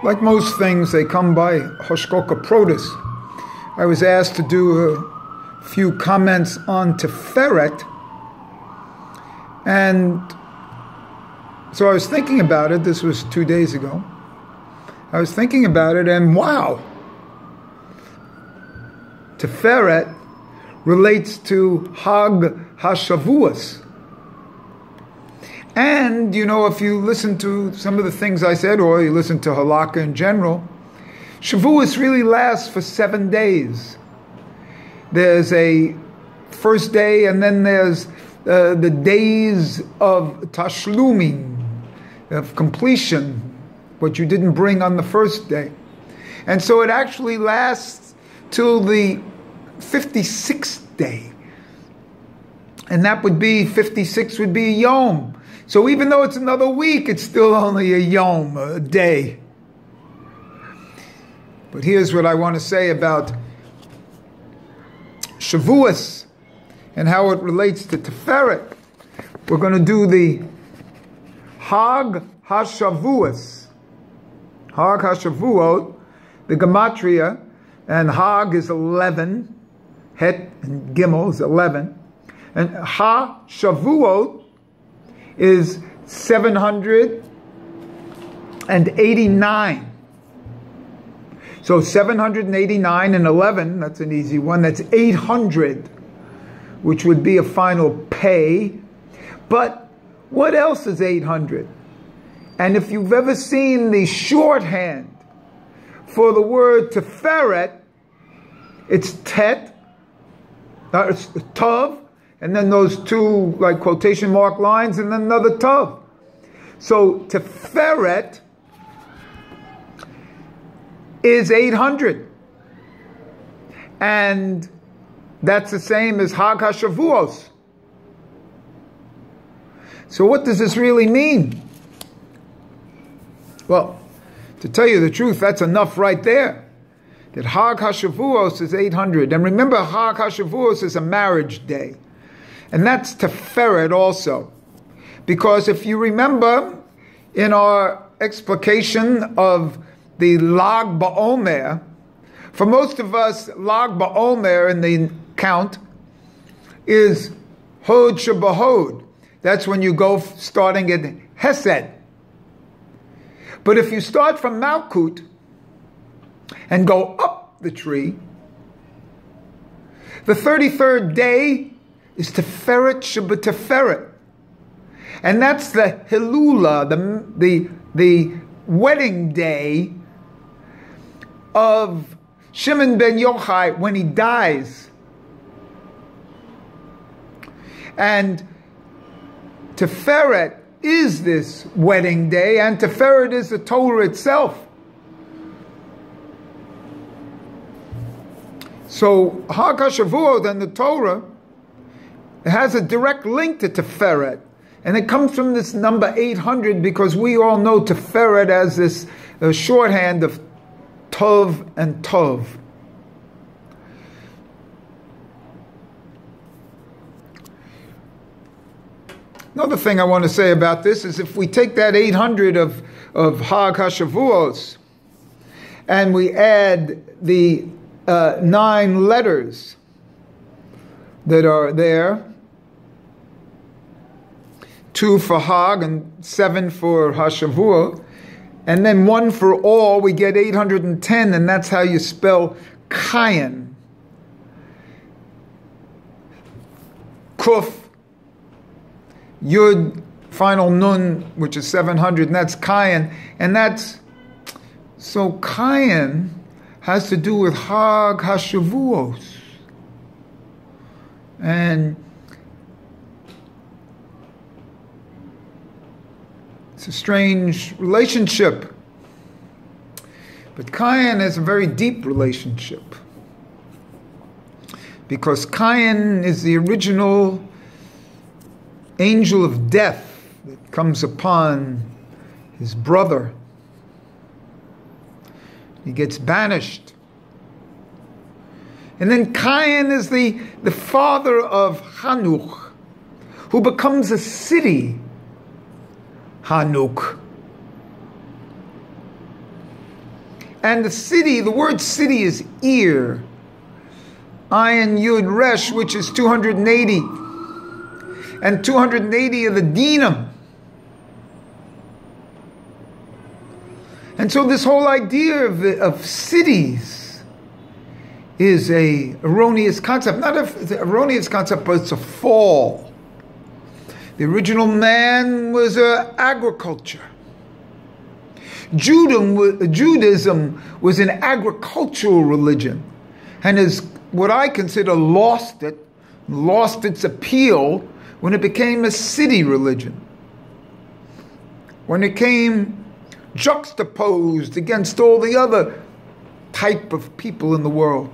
Like most things, they come by Hoshkoka Produce. I was asked to do a few comments on Tiferet, and so I was thinking about it. This was 2 days ago. I was thinking about it, and wow! Tiferet relates to Hag HaShavuos. And, you know, if you listen to some of the things I said, or you listen to Halakha in general, Shavuos really lasts for 7 days. There's a first day, and then there's the days of tashlumim, of completion, what you didn't bring on the first day. And so it actually lasts till the 56th day. And that would be, 56 would be a yom. So even though it's another week, it's still only a yom, a day. But here's what I want to say about Shavuos and how it relates to Tiferet. We're going to do the Hag HaShavuos. Hag HaShavuot, the gematria, and Hag is 11, Het and Gimel is 11, and HaShavuot is 789. So 789 and 11, that's an easy one, that's 800, which would be a final pay. But what else is 800? And if you've ever seen the shorthand for the word Tiferet, it's Tet, it's Tav, and then those two like quotation mark lines, and then another Tav. So Tiferet is 800. And that's the same as Hag HaShavuos. So what does this really mean? Well, to tell you the truth, that's enough right there. That Hag HaShavuos is 800. And remember, Hag HaShavuos is a marriage day. And that's Tiferet also. Because if you remember, in our explication of the Lag BaOmer, for most of us, Lag BaOmer in the count is Hod Shebahod. That's when you go starting at Hesed. But if you start from Malkut and go up the tree, the 33rd day is Tiferet Sheb'Tiferet. And that's the Hilula, the wedding day of Shimon ben Yochai when he dies. And Tiferet is this wedding day, and Tiferet is the Torah itself. So Hag HaShavuot and the Torah, it has a direct link to Tiferet. And it comes from this number 800 because we all know Tiferet as this shorthand of Tov and Tov. Another thing I want to say about this is if we take that 800 of Hag HaShavuos and we add the 9 letters that are there, 2 for Hag and 7 for HaShavuot, and then 1 for all, we get 810, and that's how you spell Kayin. Kuf, Yud, final Nun, which is 700, and that's Kayin. And that's, so Kayin has to do with Hag HaShavuos. And it's a strange relationship. But Kayin is a very deep relationship. Because Kayin is the original angel of death that comes upon his brother. He gets banished. And then Kayin is the father of Hanuk, who becomes a city, Hanuk. And the city, the word city is Ir. Ayin Yud Resh, which is 280. And 280 are the dinam. And so this whole idea of cities is a erroneous concept. Not an erroneous concept, but it's a fall. The original man was agriculture. Judaism was an agricultural religion, and is what I consider lost its appeal when it became a city religion. When it came juxtaposed against all the other type of people in the world.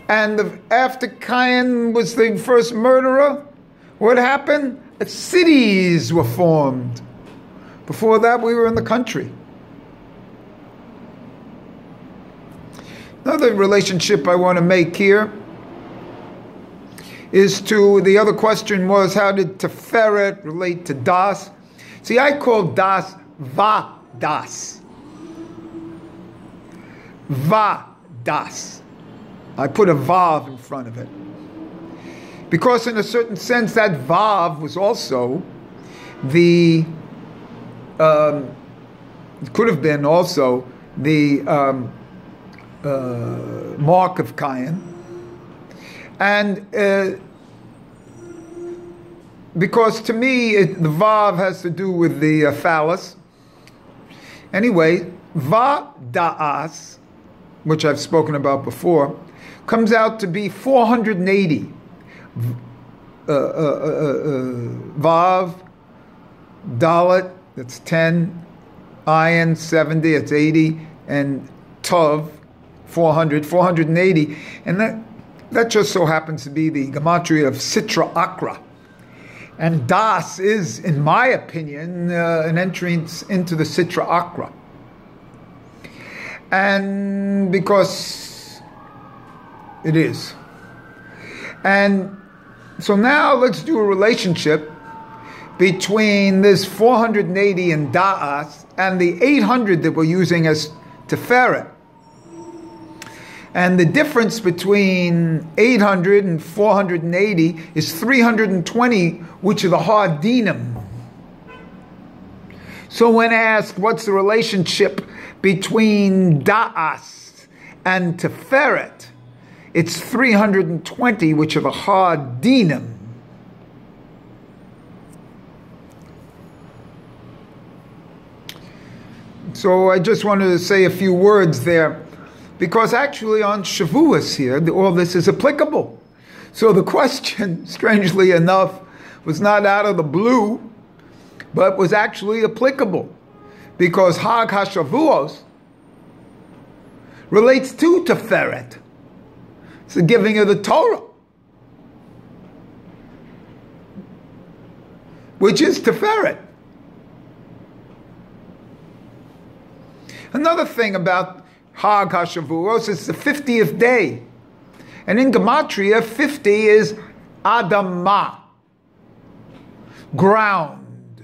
And after Cain was the first murderer, what happened? Cities were formed. Before that, we were in the country. Another relationship I want to make here is to, the other question was, how did Tiferet relate to Das? See, I call Das Va-Das. Va-Das. I put a Vav in front of it. Because in a certain sense, that Vav was also the, it could have been also the mark of Cain. And because to me, the Vav has to do with the phallus. Anyway, Va-Da'as, which I've spoken about before, comes out to be 480. Vav, Dalet, that's 10, Ayin, 70, it's 80, and Tov, 480. And that just so happens to be the gematria of Sitra Akra. And Das is, in my opinion, an entrance into the Sitra Akra. And because it is. And so now let's do a relationship between this 480 in Da'as and the 800 that we're using as Tiferet. And the difference between 800 and 480 is 320, which are the hard dinam. So when asked what's the relationship between Da'as and Tiferet, it's 320, which are the hard dinam. So I just wanted to say a few words there, because actually on Shavuos here, all this is applicable. So the question, strangely enough, was not out of the blue, but was actually applicable, because Hag HaShavuos relates to Tiferet. It's the giving of the Torah, which is Tiferet. Another thing about Hag HaShavuos is the 50th day. And in Gematria, 50 is Adamah, ground,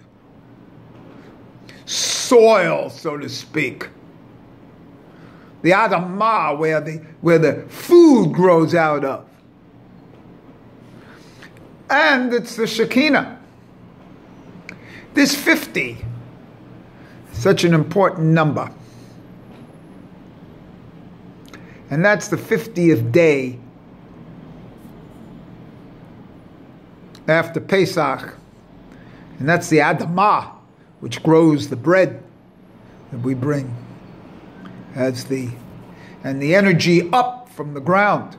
soil, so to speak. The Adamah, where the food grows out of. And it's the Shekinah. This 50, such an important number. And that's the 50th day after Pesach. And that's the Adamah, which grows the bread that we bring as the energy up from the ground.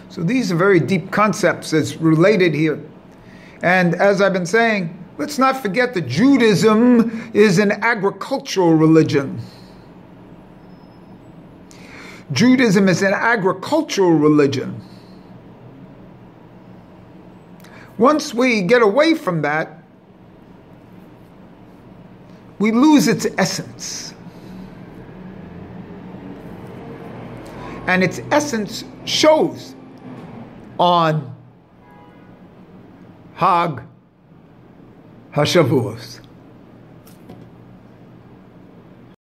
So these are very deep concepts that's related here. And as I've been saying, let's not forget that Judaism is an agricultural religion. Judaism is an agricultural religion. Once we get away from that, we lose its essence. And its essence shows on Hag HaShavuos.